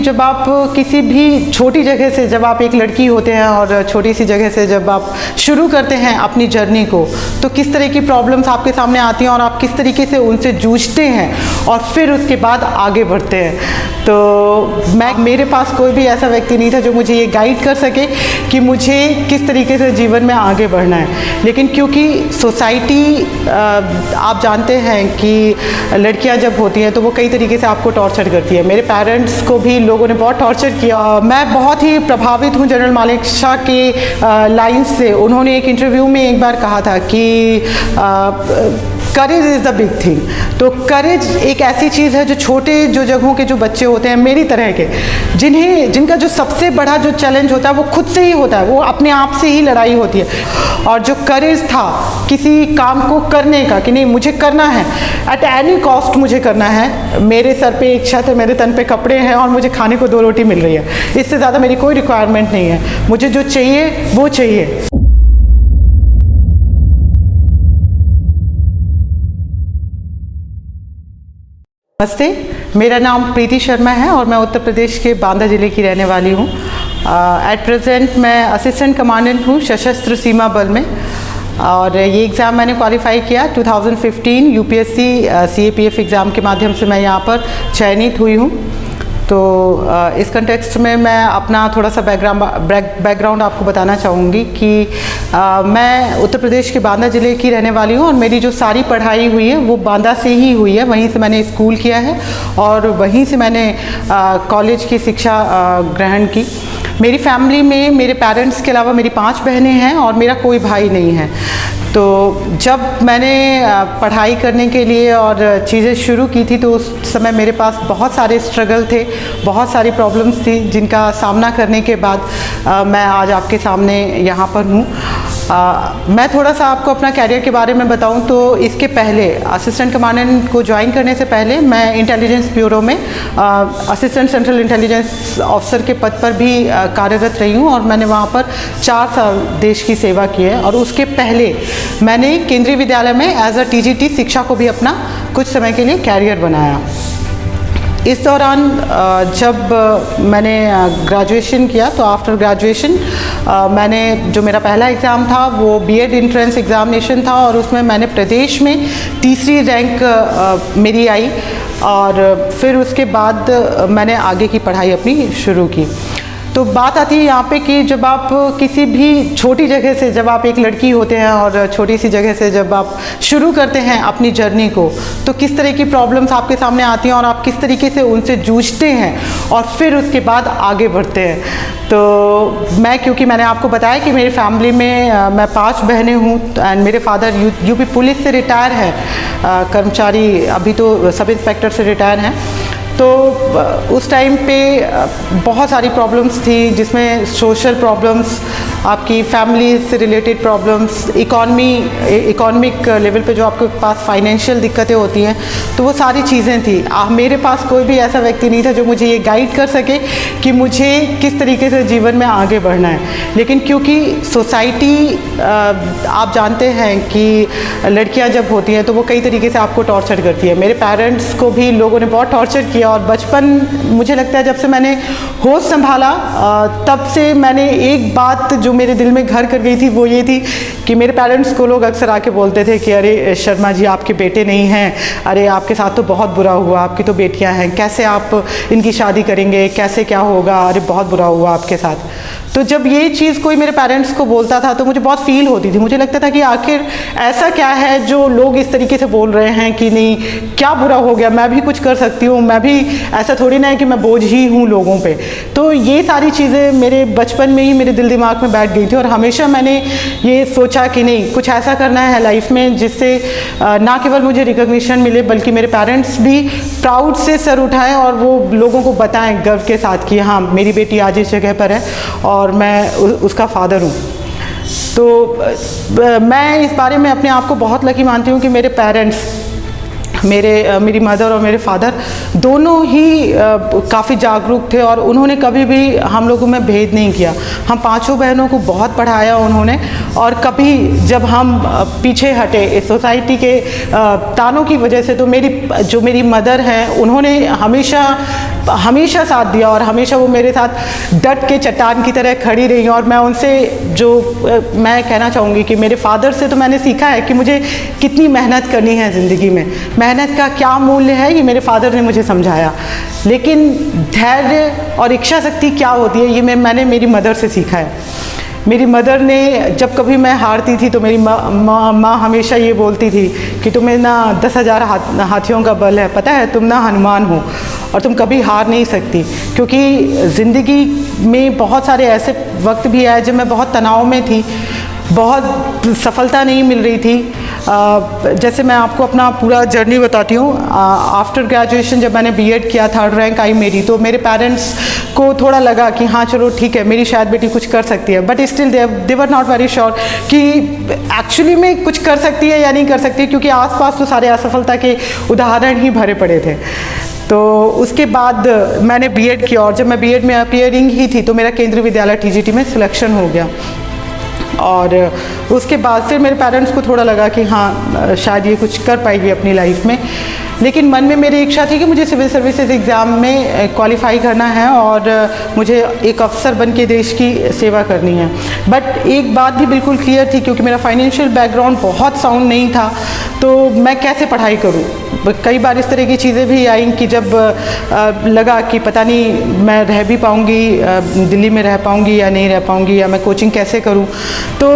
जब आप किसी भी छोटी जगह से, जब आप एक लड़की होते हैं और छोटी सी जगह से जब आप शुरू करते हैं अपनी जर्नी को, तो किस तरह की प्रॉब्लम्स आपके सामने आती हैं और आप किस तरीके से उनसे जूझते हैं और फिर उसके बाद आगे बढ़ते हैं। तो मेरे पास कोई भी ऐसा व्यक्ति नहीं था जो मुझे ये गाइड कर सके कि मुझे किस तरीके से जीवन में आगे बढ़ना है। लेकिन क्योंकि सोसाइटी, आप जानते हैं कि लड़कियां जब होती हैं तो वो कई तरीके से आपको टॉर्चर करती है। मेरे पेरेंट्स को भी लोगों ने बहुत टॉर्चर किया। मैं बहुत ही प्रभावित हूँ जनरल मालिक शाह के लाइन्स से। उन्होंने एक इंटरव्यू में एक बार कहा था कि करेज इज़ द बिग थिंग। तो करेज एक ऐसी चीज़ है जो छोटे जो जगहों के जो बच्चे होते हैं मेरी तरह के, जिनका जो सबसे बड़ा जो चैलेंज होता है वो खुद से ही होता है, वो अपने आप से ही लड़ाई होती है। और जो करेज था किसी काम को करने का कि नहीं मुझे करना है, एट एनी कॉस्ट मुझे करना है, मेरे सर पे एक छत है, मेरे तन पे कपड़े हैं और मुझे खाने को 2 रोटी मिल रही है, इससे ज़्यादा मेरी कोई रिक्वायरमेंट नहीं है, मुझे जो चाहिए वो चाहिए। नमस्ते, मेरा नाम प्रीति शर्मा है और मैं उत्तर प्रदेश के बांदा ज़िले की रहने वाली हूँ। एट प्रेजेंट मैं असिस्टेंट कमांडेंट हूँ सशस्त्र सीमा बल में, और ये एग्ज़ाम मैंने क्वालिफाई किया 2015 यूपीएससी सीएपीएफ एग्ज़ाम के माध्यम से मैं यहाँ पर चयनित हुई हूँ। तो इस कंटेक्स्ट में मैं अपना थोड़ा सा बैकग्राउंड आपको बताना चाहूँगी कि मैं उत्तर प्रदेश के बांदा ज़िले की रहने वाली हूँ और मेरी जो सारी पढ़ाई हुई है वो बांदा से ही हुई है। वहीं से मैंने स्कूल किया है और वहीं से मैंने कॉलेज की शिक्षा ग्रहण की। मेरी फैमिली में मेरे पेरेंट्स के अलावा मेरी 5 बहनें हैं और मेरा कोई भाई नहीं है। तो जब मैंने पढ़ाई करने के लिए और चीज़ें शुरू की थी तो उस समय मेरे पास बहुत सारे स्ट्रगल थे, बहुत सारी प्रॉब्लम्स थी जिनका सामना करने के बाद मैं आज आपके सामने यहाँ पर हूँ। मैं थोड़ा सा आपको अपना कैरियर के बारे में बताऊं तो इसके पहले असिस्टेंट कमांडेंट को ज्वाइन करने से पहले मैं इंटेलिजेंस ब्यूरो में असिस्टेंट सेंट्रल इंटेलिजेंस ऑफिसर के पद पर भी कार्यरत रही हूं और मैंने वहां पर 4 साल देश की सेवा की है। और उसके पहले मैंने केंद्रीय विद्यालय में एज अ टीजीटी शिक्षा को भी अपना कुछ समय के लिए कैरियर बनाया। इस दौरान जब मैंने ग्रेजुएशन किया तो आफ्टर ग्रेजुएशन मैंने जो मेरा पहला एग्ज़ाम था वो बीएड एंट्रेंस एग्ज़ामिनेशन था और उसमें मैंने प्रदेश में तीसरी रैंक मेरी आई। और फिर उसके बाद मैंने आगे की पढ़ाई अपनी शुरू की। तो बात आती है यहाँ पे कि जब आप किसी भी छोटी जगह से, जब आप एक लड़की होते हैं और छोटी सी जगह से जब आप शुरू करते हैं अपनी जर्नी को, तो किस तरह की प्रॉब्लम्स आपके सामने आती हैं और आप किस तरीके से उनसे जूझते हैं और फिर उसके बाद आगे बढ़ते हैं। तो क्योंकि मैंने आपको बताया कि मेरी फैमिली में मैं 5 बहनें हूँ एंड मेरे फादर यूपी पुलिस से रिटायर है कर्मचारी, अभी तो सब इंस्पेक्टर से रिटायर हैं। तो उस टाइम पे बहुत सारी प्रॉब्लम्स थी जिसमें सोशल प्रॉब्लम्स, आपकी फैमिली से रिलेटेड प्रॉब्लम्स, इकोनॉमिक लेवल पे जो आपके पास फाइनेंशियल दिक्कतें होती हैं, तो वो सारी चीज़ें थी। मेरे पास कोई भी ऐसा व्यक्ति नहीं था जो मुझे ये गाइड कर सके कि मुझे किस तरीके से जीवन में आगे बढ़ना है। लेकिन क्योंकि सोसाइटी, आप जानते हैं कि लड़कियां जब होती हैं तो वो कई तरीके से आपको टॉर्चर करती है। मेरे पेरेंट्स को भी लोगों ने बहुत टॉर्चर किया और बचपन, मुझे लगता है जब से मैंने होश संभाला तब से मैंने एक बात जो मेरे दिल में घर कर गई थी वो ये थी कि मेरे पेरेंट्स को लोग अक्सर आके बोलते थे कि अरे शर्मा जी आपके बेटे नहीं हैं, अरे आपके साथ तो बहुत बुरा हुआ, आपकी तो बेटियां हैं, कैसे आप इनकी शादी करेंगे, कैसे क्या होगा, अरे बहुत बुरा हुआ आपके साथ। तो जब ये चीज़ कोई मेरे पेरेंट्स को बोलता था तो मुझे बहुत फील होती थी। मुझे लगता था कि आखिर ऐसा क्या है जो लोग इस तरीके से बोल रहे हैं कि नहीं क्या बुरा हो गया, मैं भी कुछ कर सकती हूँ, मैं भी, ऐसा थोड़ी ना है कि मैं बोझ ही हूँ लोगों पे। तो ये सारी चीज़ें मेरे बचपन में ही मेरे दिल दिमाग में बैठ गई थी और हमेशा मैंने ये सोचा कि नहीं कुछ ऐसा करना है लाइफ में जिससे ना केवल मुझे रिकॉग्निशन मिले बल्कि मेरे पेरेंट्स भी प्राउड से सर उठाएं और वो लोगों को बताएं गर्व के साथ कि हाँ मेरी बेटी आज इस जगह पर है और मैं उसका फादर हूँ। तो मैं इस बारे में अपने आप को बहुत लकी मानती हूँ कि मेरे पेरेंट्स मेरी मदर और मेरे फादर दोनों ही काफ़ी जागरूक थे और उन्होंने कभी भी हम लोगों में भेद नहीं किया। हम पांचों बहनों को बहुत पढ़ाया उन्होंने, और कभी जब हम पीछे हटे इस सोसाइटी के तानों की वजह से, तो मेरी मदर हैं उन्होंने हमेशा साथ दिया और हमेशा वो मेरे साथ डट के चट्टान की तरह खड़ी रही। और मैं उनसे मैं कहना चाहूँगी कि मेरे फादर से तो मैंने सीखा है कि मुझे कितनी मेहनत करनी है ज़िंदगी में, मेहनत का क्या मूल्य है ये मेरे फादर ने मुझे समझाया। लेकिन धैर्य और इच्छा शक्ति क्या होती है ये मैंने मेरी मदर से सीखा है। मेरी मदर ने जब कभी मैं हारती थी तो मेरी माँ हमेशा ये बोलती थी कि तुम्हें ना 10,000 हाथियों का बल है, पता है तुम ना हनुमान हो और तुम कभी हार नहीं सकती। क्योंकि ज़िंदगी में बहुत सारे ऐसे वक्त भी आए जब मैं बहुत तनाव में थी, बहुत सफलता नहीं मिल रही थी। जैसे मैं आपको अपना पूरा जर्नी बताती हूँ। आफ्टर ग्रेजुएशन जब मैंने बीएड किया, 3rd रैंक आई मेरी, तो मेरे पेरेंट्स को थोड़ा लगा कि हाँ चलो ठीक है मेरी शायद बेटी कुछ कर सकती है, but still they were not very sure कि एक्चुअली में कुछ कर सकती है या नहीं कर सकती, क्योंकि आसपास तो सारे असफलता के उदाहरण ही भरे पड़े थे। तो उसके बाद मैंने बीएड किया और जब मैं बीएड में अपीयरिंग ही थी तो मेरा केंद्रीय विद्यालय टीजीटी में सिलेक्शन हो गया। और उसके बाद फिर मेरे पेरेंट्स को थोड़ा लगा कि हाँ शायद ये कुछ कर पाएगी अपनी लाइफ में। लेकिन मन में मेरी इच्छा थी कि मुझे सिविल सर्विसेज एग्ज़ाम में क्वालिफाई करना है और मुझे एक अफसर बन के देश की सेवा करनी है। बट एक बात भी बिल्कुल क्लियर थी, क्योंकि मेरा फाइनेंशियल बैकग्राउंड बहुत साउंड नहीं था, तो मैं कैसे पढ़ाई करूं। कई बार इस तरह की चीज़ें भी आई कि जब लगा कि पता नहीं मैं रह भी पाऊंगी, दिल्ली में रह पाऊंगी या नहीं रह पाऊंगी, या मैं कोचिंग कैसे करूं। तो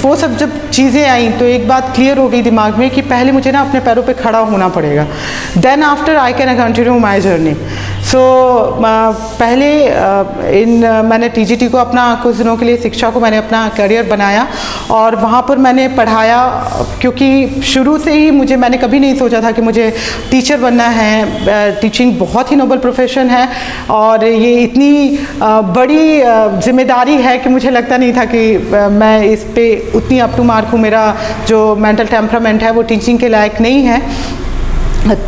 वो सब जब चीज़ें आई तो एक बात क्लियर हो गई दिमाग में कि पहले मुझे ना अपने पैरों पे खड़ा होना पड़ेगा, then after I can continue my journey. So पहले मैंने टीजीटी को अपना कुछ दिनों के लिए शिक्षा को मैंने अपना करियर बनाया और वहाँ पर मैंने पढ़ाया, क्योंकि शुरू से ही मैंने कभी नहीं सोचा था कि मुझे टीचर बनना है। टीचिंग बहुत ही नोबल प्रोफेशन है और ये इतनी बड़ी जिम्मेदारी है कि मुझे लगता नहीं था कि मैं इस पे उतनी अप टू मार्क हूँ। मेरा जो मेंटल टेम्परामेंट है वो टीचिंग के लायक नहीं है।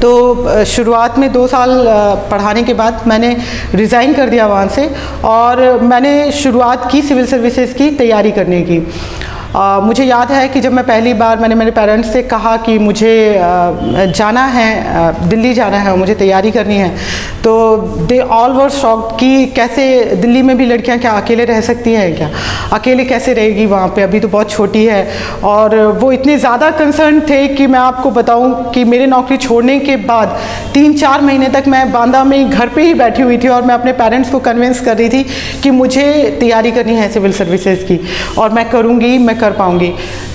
तो शुरुआत में 2 साल पढ़ाने के बाद मैंने रिज़ाइन कर दिया वहाँ से और मैंने शुरुआत की सिविल सर्विसेज की तैयारी करने की। मुझे याद है कि जब मैं पहली बार मैंने मेरे पेरेंट्स से कहा कि मुझे जाना है, दिल्ली जाना है और मुझे तैयारी करनी है, तो दे ऑल वर शॉक्ड कि कैसे दिल्ली में भी लड़कियां क्या अकेले रह सकती हैं, क्या अकेले कैसे रहेगी वहाँ पे, अभी तो बहुत छोटी है। और वो इतने ज़्यादा कंसर्न थे कि मैं आपको बताऊँ कि मेरे नौकरी छोड़ने के बाद 3-4 महीने तक मैं बांदा में घर पर ही बैठी हुई थी और मैं अपने पेरेंट्स को कन्विंस कर रही थी कि मुझे तैयारी करनी है सिविल सर्विसेज की और मैं करूँगी, मैं कर पाऊंगी।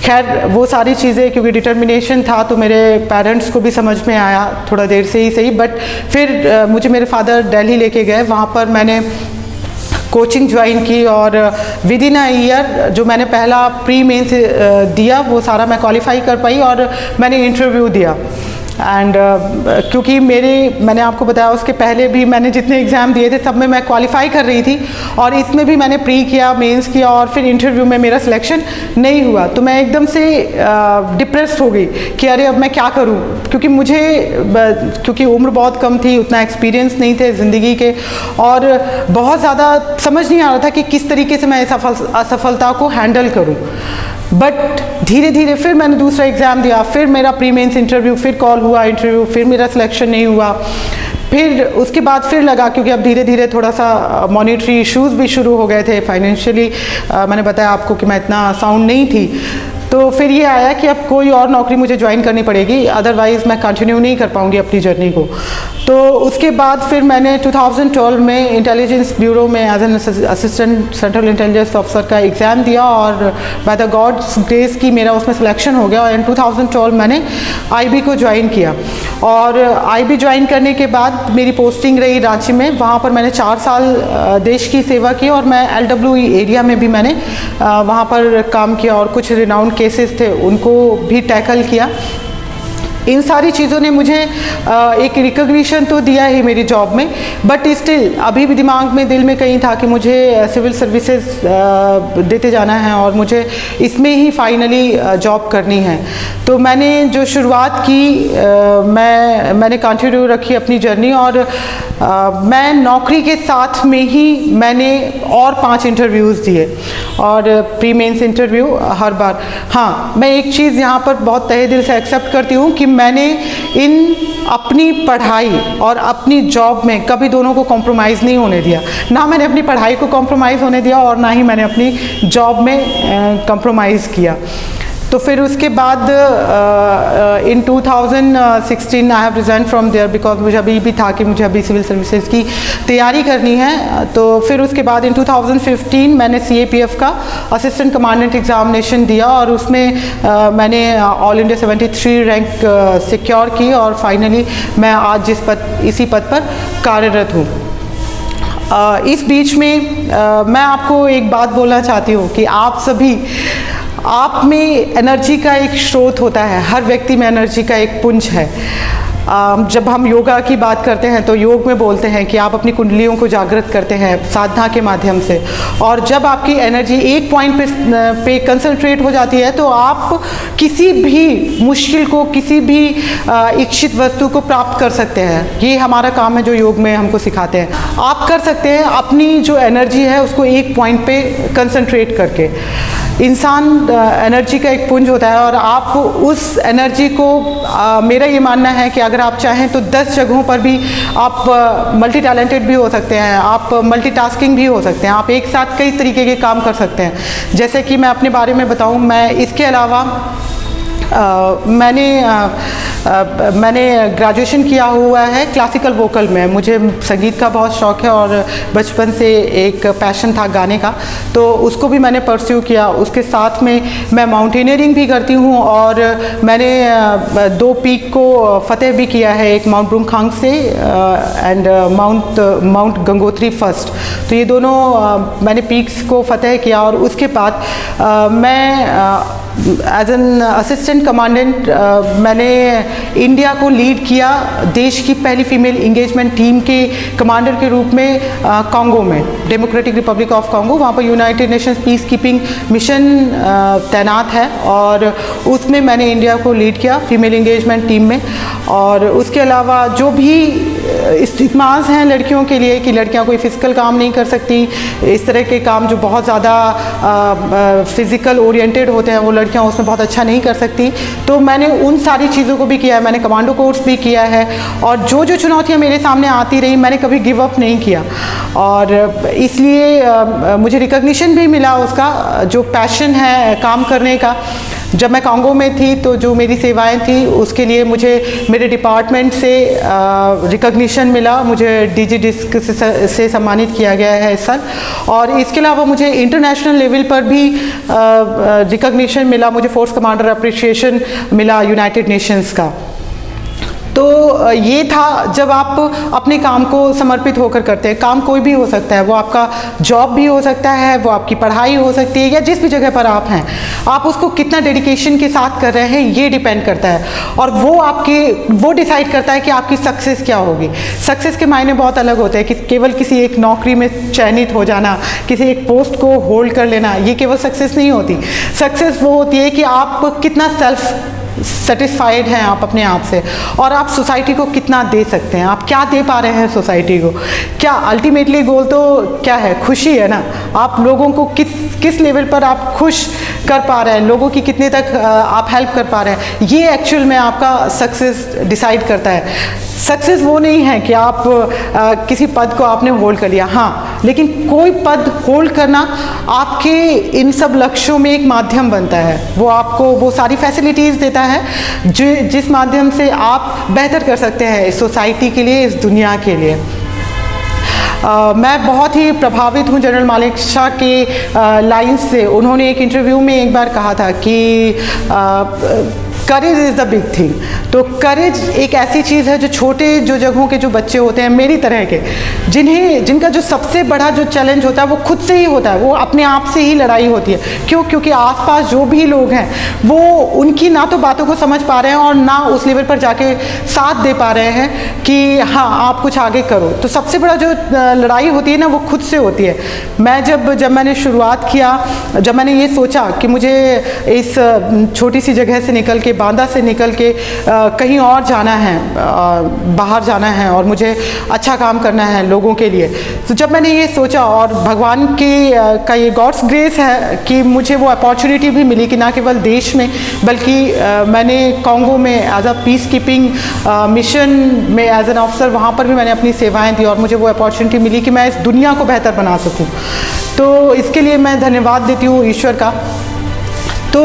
खैर वो सारी चीज़ें क्योंकि डिटर्मिनेशन था तो मेरे पेरेंट्स को भी समझ में आया, थोड़ा देर से ही सही। बट फिर मुझे मेरे फादर दिल्ली लेके गए, वहाँ पर मैंने कोचिंग ज्वाइन की और विद इन अ ईयर जो मैंने पहला प्री मेंस दिया वो सारा मैं क्वालिफाई कर पाई और मैंने इंटरव्यू दिया। एंड क्योंकि मैंने आपको बताया उसके पहले भी मैंने जितने एग्ज़ाम दिए थे सब में मैं क्वालिफाई कर रही थी और इसमें भी मैंने प्री किया, मेंस किया और फिर इंटरव्यू में मेरा सिलेक्शन नहीं हुआ। तो मैं एकदम से डिप्रेस्ड हो गई कि अरे अब मैं क्या करूं, क्योंकि उम्र बहुत कम थी, उतना एक्सपीरियंस नहीं थे ज़िंदगी के और बहुत ज़्यादा समझ नहीं आ रहा था कि किस तरीके से मैं इस असफलता को हैंडल करूँ। बट धीरे धीरे फिर मैंने दूसरा एग्ज़ाम दिया, फिर मेरा प्री मेंस इंटरव्यू, फिर कॉल हुआ इंटरव्यू, फिर मेरा सिलेक्शन नहीं हुआ। फिर उसके बाद फिर लगा, क्योंकि अब धीरे धीरे थोड़ा सा मॉनेटरी इश्यूज़ भी शुरू हो गए थे, फाइनेंशियली मैंने बताया आपको कि मैं इतना साउंड नहीं थी। तो फिर ये आया कि अब कोई और नौकरी मुझे ज्वाइन करनी पड़ेगी, अदरवाइज़ मैं कंटिन्यू नहीं कर पाऊँगी अपनी जर्नी को। तो उसके बाद फिर मैंने 2012 में इंटेलिजेंस ब्यूरो में as an assistant central intelligence officer का एग्ज़ाम दिया और बाय द गॉड्स ग्रेस की मेरा उसमें सिलेक्शन हो गया और इन 2012 मैंने आईबी को ज्वाइन किया। और आईबी ज्वाइन करने के बाद मेरी पोस्टिंग रही रांची में, वहाँ पर मैंने 4 साल देश की सेवा की और मैं LWE एरिया में भी मैंने वहाँ पर काम किया और कुछ रिनाउंड केसेस थे उनको भी टैकल किया। इन सारी चीज़ों ने मुझे एक रिकग्निशन तो दिया ही मेरी जॉब में, बट स्टिल अभी भी दिमाग में, दिल में कहीं था कि मुझे सिविल सर्विसेज देते जाना है और मुझे इसमें ही फाइनली जॉब करनी है। तो मैंने जो शुरुआत की, मैंने कंटिन्यू रखी अपनी जर्नी, और मैं नौकरी के साथ में ही मैंने और 5 इंटरव्यूज़ दिए और प्री मेंस इंटरव्यू हर बार। हाँ, मैं एक चीज़ यहाँ पर बहुत तहे दिल से एक्सेप्ट करती हूँ कि मैंने इन अपनी पढ़ाई और अपनी जॉब में कभी दोनों को कॉम्प्रोमाइज़ नहीं होने दिया। ना मैंने अपनी पढ़ाई को कॉम्प्रोमाइज़ होने दिया और ना ही मैंने अपनी जॉब में कॉम्प्रोमाइज़ किया। तो फिर उसके बाद in 2016 I have resign from there, because मुझे अभी भी था कि मुझे अभी सिविल सर्विसेज की तैयारी करनी है। तो फिर उसके बाद इन 2015 मैंने CAPF का असिस्टेंट कमांडेंट एग्जामिनेशन दिया और उसमें मैंने ऑल इंडिया 73 रैंक सिक्योर की और फाइनली मैं आज इसी पद पर कार्यरत हूँ। इस बीच में मैं आपको एक बात बोलना चाहती हूँ कि आप में एनर्जी का एक स्रोत होता है, हर व्यक्ति में एनर्जी का एक पुंज है। जब हम योगा की बात करते हैं तो योग में बोलते हैं कि आप अपनी कुंडलियों को जागृत करते हैं साधना के माध्यम से, और जब आपकी एनर्जी एक पॉइंट पे कंसंट्रेट हो जाती है तो आप किसी भी मुश्किल को, किसी भी इच्छित वस्तु को प्राप्त कर सकते हैं। ये हमारा काम है जो योग में हमको सिखाते हैं। आप कर सकते हैं अपनी जो एनर्जी है उसको एक पॉइंट पे कंसंट्रेट करके। इंसान एनर्जी का एक पुंज होता है और आप उस एनर्जी को, मेरा ये मानना है कि अगर आप चाहें तो 10 जगहों पर भी आप मल्टी टैलेंटेड भी हो सकते हैं, आप मल्टीटास्किंग भी हो सकते हैं, आप एक साथ कई तरीके के काम कर सकते हैं। जैसे कि मैं अपने बारे में बताऊं, मैं इसके अलावा मैंने ग्रेजुएशन किया हुआ है क्लासिकल वोकल में। मुझे संगीत का बहुत शौक़ है और बचपन से एक पैशन था गाने का, तो उसको भी मैंने परस्यू किया। उसके साथ में मैं माउंटेनियरिंग भी करती हूँ और मैंने 2 पीक को फतेह भी किया है, एक माउंट ब्रूमखांग से एंड माउंट गंगोत्री फर्स्ट। तो ये दोनों मैंने पीक्स को फतेह किया और उसके बाद मैं एज एन असिस्टेंट कमांडेंट मैंने इंडिया को लीड किया, देश की पहली फीमेल इंगेजमेंट टीम के कमांडर के रूप में कॉन्गो में, डेमोक्रेटिक रिपब्लिक ऑफ कॉन्गो। वहाँ पर United Nations peace keeping mission तैनात है और उसमें मैंने इंडिया को लीड किया फीमेल इंगेजमेंट टीम में। और उसके अलावा जो भी स्टिग्मास हैं लड़कियों के लिए कि लड़कियां कोई फिजिकल काम नहीं कर सकती, इस तरह के काम जो बहुत ज़्यादा फिज़िकल ओरिएंटेड होते हैं वो लड़कियां उसमें बहुत अच्छा नहीं कर सकती, तो मैंने उन सारी चीज़ों को भी किया है। मैंने कमांडो कोर्स भी किया है और जो जो चुनौतियां मेरे सामने आती रही मैंने कभी गिव अप नहीं किया और इसलिए मुझे रिकग्निशन भी मिला उसका, जो पैशन है काम करने का। जब मैं कॉन्गो में थी तो जो मेरी सेवाएं थी उसके लिए मुझे मेरे डिपार्टमेंट से रिकग्निशन मिला, मुझे DG डिस्क से सम्मानित किया गया है इस साल। और इसके अलावा मुझे इंटरनेशनल लेवल पर भी रिकग्निशन मिला, मुझे फोर्स कमांडर अप्रिशिएशन मिला यूनाइटेड नेशंस का। तो ये था जब आप अपने काम को समर्पित होकर करते हैं। काम कोई भी हो सकता है, वो आपका जॉब भी हो सकता है, वो आपकी पढ़ाई हो सकती है, या जिस भी जगह पर आप हैं आप उसको कितना डेडिकेशन के साथ कर रहे हैं ये डिपेंड करता है और वो डिसाइड करता है कि आपकी सक्सेस क्या होगी। सक्सेस के मायने बहुत अलग होते हैं कि केवल किसी एक नौकरी में चयनित हो जाना, किसी एक पोस्ट को होल्ड कर लेना, ये केवल सक्सेस नहीं होती। सक्सेस वो होती है कि आप कितना सेल्फ सेटिस्फाइड हैं आप अपने आप से और आप सोसाइटी को कितना दे सकते हैं, आप क्या दे पा रहे हैं सोसाइटी को। क्या अल्टीमेटली गोल तो क्या है, खुशी है ना। आप लोगों को किस लेवल पर आप खुश कर पा रहे हैं, लोगों की कितने तक आप हेल्प कर पा रहे हैं, ये एक्चुअल में आपका सक्सेस डिसाइड करता है। सक्सेस वो नहीं है कि आप किसी पद को आपने होल्ड कर लिया, हाँ, लेकिन कोई पद होल्ड करना आपके इन सब लक्ष्यों में एक माध्यम बनता है। वो आपको वो सारी फैसिलिटीज़ देता है जिस माध्यम से आप बेहतर कर सकते हैं इस सोसाइटी के लिए, इस दुनिया के लिए। मैं बहुत ही प्रभावित हूँ जनरल मालिक शाह के लाइन से। उन्होंने एक इंटरव्यू में एक बार कहा था कि करेज इज़ द बिग थिंग। तो करेज एक ऐसी चीज़ है जो छोटे जो जगहों के जो बच्चे होते हैं मेरी तरह के, जिनका जो सबसे बड़ा जो चैलेंज होता है वो खुद से ही होता है, वो अपने आप से ही लड़ाई होती है। क्यों? क्योंकि आसपास जो भी लोग हैं वो उनकी ना तो बातों को समझ पा रहे हैं और ना उस लेवल पर जाके साथ दे पा रहे हैं कि हाँ आप कुछ आगे करो। तो सबसे बड़ा जो लड़ाई होती है ना वो खुद से होती है। मैं जब मैंने शुरुआत किया, जब मैंने ये सोचा कि मुझे इस छोटी सी जगह से निकल के, बांदा से निकल के कहीं और जाना है, बाहर जाना है और मुझे अच्छा काम करना है लोगों के लिए, तो जब मैंने ये सोचा और भगवान का ये गॉड्स ग्रेस है कि मुझे वो अपॉर्चुनिटी भी मिली कि ना केवल देश में बल्कि मैंने कॉन्गो में as a peacekeeping mission में एज एन ऑफिसर वहाँ पर भी मैंने अपनी सेवाएं दी और मुझे वो अपॉर्चुनिटी मिली कि मैं इस दुनिया को बेहतर बना सकूँ। तो इसके लिए मैं धन्यवाद देती हूँ ईश्वर का। तो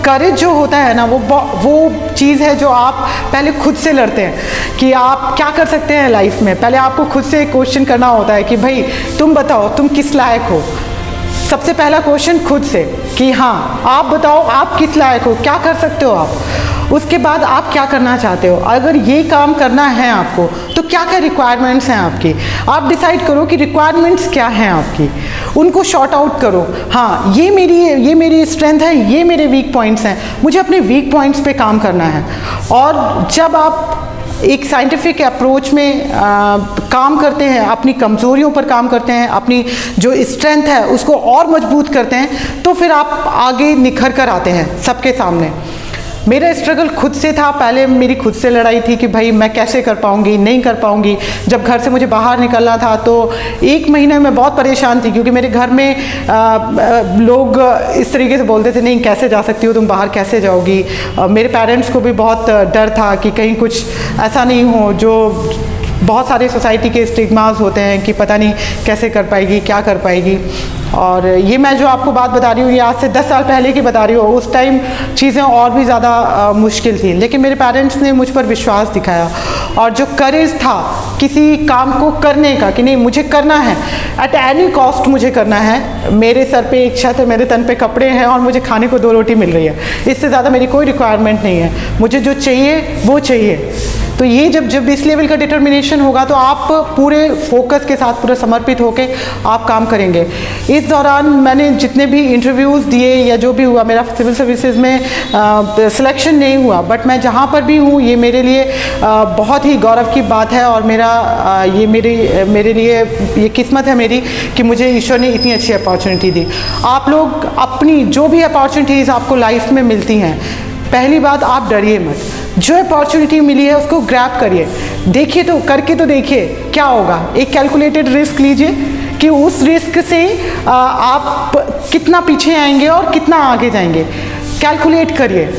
करेज जो होता है ना वो चीज़ है जो आप पहले खुद से लड़ते हैं कि आप क्या कर सकते हैं लाइफ में। पहले आपको खुद से क्वेश्चन करना होता है कि भाई तुम बताओ तुम किस लायक हो। सबसे पहला क्वेश्चन खुद से कि हाँ आप बताओ आप किस लायक हो, क्या कर सकते हो आप। उसके बाद आप क्या करना चाहते हो, अगर ये काम करना है आपको तो क्या क्या रिक्वायरमेंट्स हैं आपकी। आप डिसाइड करो कि रिक्वायरमेंट्स क्या हैं आपकी, उनको शॉर्ट आउट करो। हाँ ये मेरी स्ट्रेंथ है, ये मेरे वीक पॉइंट्स हैं, मुझे अपने वीक पॉइंट्स पे काम करना है। और जब आप एक साइंटिफिक अप्रोच में काम करते हैं, अपनी कमज़ोरियों पर काम करते हैं, अपनी जो स्ट्रेंथ है उसको और मजबूत करते हैं, तो फिर आप आगे निखर कर आते हैं सबके सामने। मेरा स्ट्रगल खुद से था, पहले मेरी खुद से लड़ाई थी कि भाई मैं कैसे कर पाऊँगी, नहीं कर पाऊँगी। जब घर से मुझे बाहर निकलना था तो 1 महीने में बहुत परेशान थी क्योंकि मेरे घर में लोग इस तरीके से बोलते थे नहीं कैसे जा सकती हो तुम बाहर, कैसे जाओगी। मेरे पेरेंट्स को भी बहुत डर था कि कहीं कुछ ऐसा नहीं हो, जो बहुत सारे सोसाइटी के स्टिग्मास होते हैं कि पता नहीं कैसे कर पाएगी, क्या कर पाएगी। और ये मैं जो आपको बात बता रही हूँ ये आज से 10 साल पहले की बता रही हूँ, उस टाइम चीज़ें और भी ज़्यादा मुश्किल थी, लेकिन मेरे पेरेंट्स ने मुझ पर विश्वास दिखाया और जो करेज था किसी काम को करने का कि नहीं मुझे करना है, एट एनी कॉस्ट मुझे करना है। मेरे सर पे एक छत है, मेरे तन पे कपड़े हैं और मुझे खाने को 2 रोटी मिल रही है, इससे ज़्यादा मेरी कोई रिक्वायरमेंट नहीं है, मुझे जो चाहिए वो चाहिए। तो ये जब इस लेवल का डिटर्मिनेशन होगा तो आप पूरे फोकस के साथ, पूरे समर्पित होके आप काम करेंगे। इस दौरान मैंने जितने भी इंटरव्यूज़ दिए या जो भी हुआ, मेरा सिविल सर्विसेज में सिलेक्शन नहीं हुआ, बट मैं जहाँ पर भी हूँ ये मेरे लिए बहुत ही गौरव की बात है और मेरे लिए ये किस्मत है मेरी कि मुझे ईश्वर ने इतनी अच्छी अपॉर्चुनिटी दी। आप लोग अपनी जो भी अपॉर्चुनिटीज़ आपको लाइफ में मिलती हैं, पहली बात आप डरिए मत, जो अपॉर्चुनिटी मिली है उसको ग्रैब करिए, देखिए तो करके तो देखिए क्या होगा। एक कैलकुलेटेड रिस्क लीजिए कि उस रिस्क से आप कितना पीछे आएंगे और कितना आगे जाएंगे, कैलकुलेट करिए।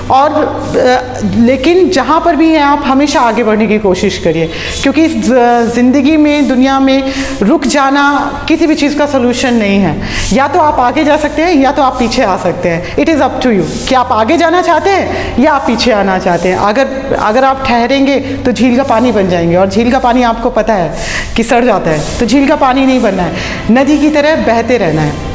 और लेकिन जहाँ पर भी हैं आप हमेशा आगे बढ़ने की कोशिश करिए, क्योंकि इस ज़िंदगी में, दुनिया में रुक जाना किसी भी चीज़ का सलूशन नहीं है। या तो आप आगे जा सकते हैं या तो आप पीछे आ सकते हैं। It is up to you कि आप आगे जाना चाहते हैं या आप पीछे आना चाहते हैं। अगर आप ठहरेंगे तो झील का पानी बन जाएंगे और झील का पानी आपको पता है कि सड़ जाता है, तो झील का पानी नहीं बनना है, नदी की तरह बहते रहना है।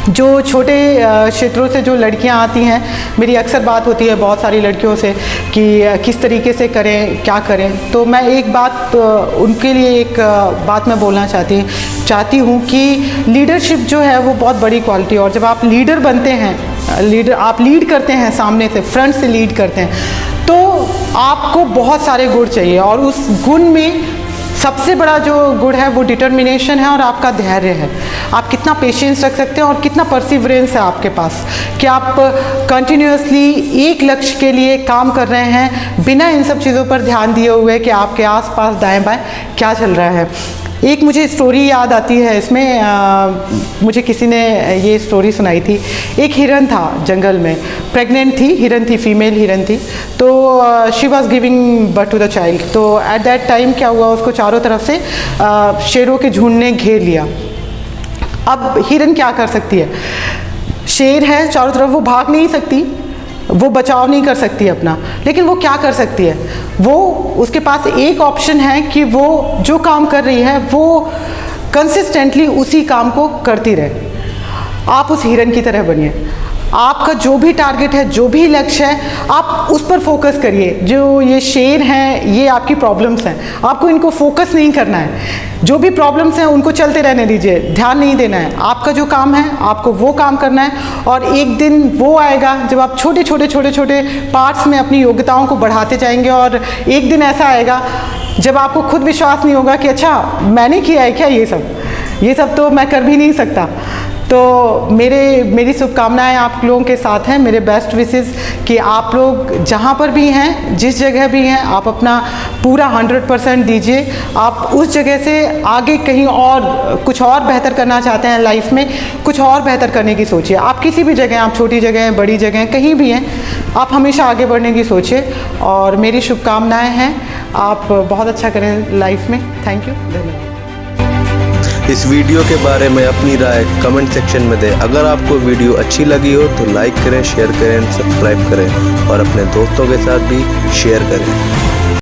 जो छोटे क्षेत्रों से जो लड़कियां आती हैं, मेरी अक्सर बात होती है बहुत सारी लड़कियों से कि किस तरीके से करें, क्या करें। तो मैं एक बात उनके लिए एक बात मैं बोलना चाहती हूँ कि लीडरशिप जो है वो बहुत बड़ी क्वालिटी है और जब आप लीडर बनते हैं, आप लीड करते हैं, सामने से फ्रंट से लीड करते हैं, तो आपको बहुत सारे गुण चाहिए और उस गुण में सबसे बड़ा जो गुण है वो डिटर्मिनेशन है और आपका धैर्य है। आप कितना पेशेंस रख सकते हैं और कितना परसिवरेंस है आपके पास कि आप कंटिन्यूसली एक लक्ष्य के लिए काम कर रहे हैं बिना इन सब चीज़ों पर ध्यान दिए हुए कि आपके आसपास दाएं बाएं क्या चल रहा है। एक मुझे स्टोरी याद आती है इसमें, मुझे किसी ने ये स्टोरी सुनाई थी। एक हिरन था जंगल में, प्रेग्नेंट थी, हिरन थी, फीमेल हिरन थी। तो she was giving birth to the child. तो एट दैट टाइम क्या हुआ, उसको चारों तरफ से शेरों के झुंड ने घेर लिया। अब हिरन क्या कर सकती है, शेर है चारों तरफ, वो भाग नहीं सकती, वो बचाव नहीं कर सकती अपना, लेकिन वो क्या कर सकती है, वो उसके पास एक ऑप्शन है कि वो जो काम कर रही है वो कंसिस्टेंटली उसी काम को करती रहे। आप उस हिरन की तरह बनिए। आपका जो भी टारगेट है, जो भी लक्ष्य है, आप उस पर फोकस करिए। जो ये शेर हैं, ये आपकी प्रॉब्लम्स हैं, आपको इनको फोकस नहीं करना है। जो भी प्रॉब्लम्स हैं उनको चलते रहने दीजिए, ध्यान नहीं देना है। आपका जो काम है आपको वो काम करना है, और एक दिन वो आएगा जब आप छोटे छोटे पार्ट्स में अपनी योग्यताओं को बढ़ाते जाएंगे, और एक दिन ऐसा आएगा जब आपको खुद विश्वास नहीं होगा कि अच्छा मैंने किया है क्या ये सब तो मैं कर भी नहीं सकता। तो मेरी शुभकामनाएं आप लोगों के साथ हैं, मेरे बेस्ट विशेस कि आप लोग जहाँ पर भी हैं, जिस जगह भी हैं, आप अपना पूरा 100% दीजिए। आप उस जगह से आगे कहीं और कुछ और बेहतर करना चाहते हैं लाइफ में, कुछ और बेहतर करने की सोचिए। आप किसी भी जगह, आप छोटी जगह हैं, बड़ी जगह हैं, कहीं भी हैं, आप हमेशा आगे बढ़ने की सोचिए, और मेरी शुभकामनाएँ हैं आप बहुत अच्छा करें लाइफ में। थैंक यू, धन्यवाद। इस वीडियो के बारे में अपनी राय कमेंट सेक्शन में दें। अगर आपको वीडियो अच्छी लगी हो तो लाइक करें, शेयर करें, सब्सक्राइब करें और अपने दोस्तों के साथ भी शेयर करें।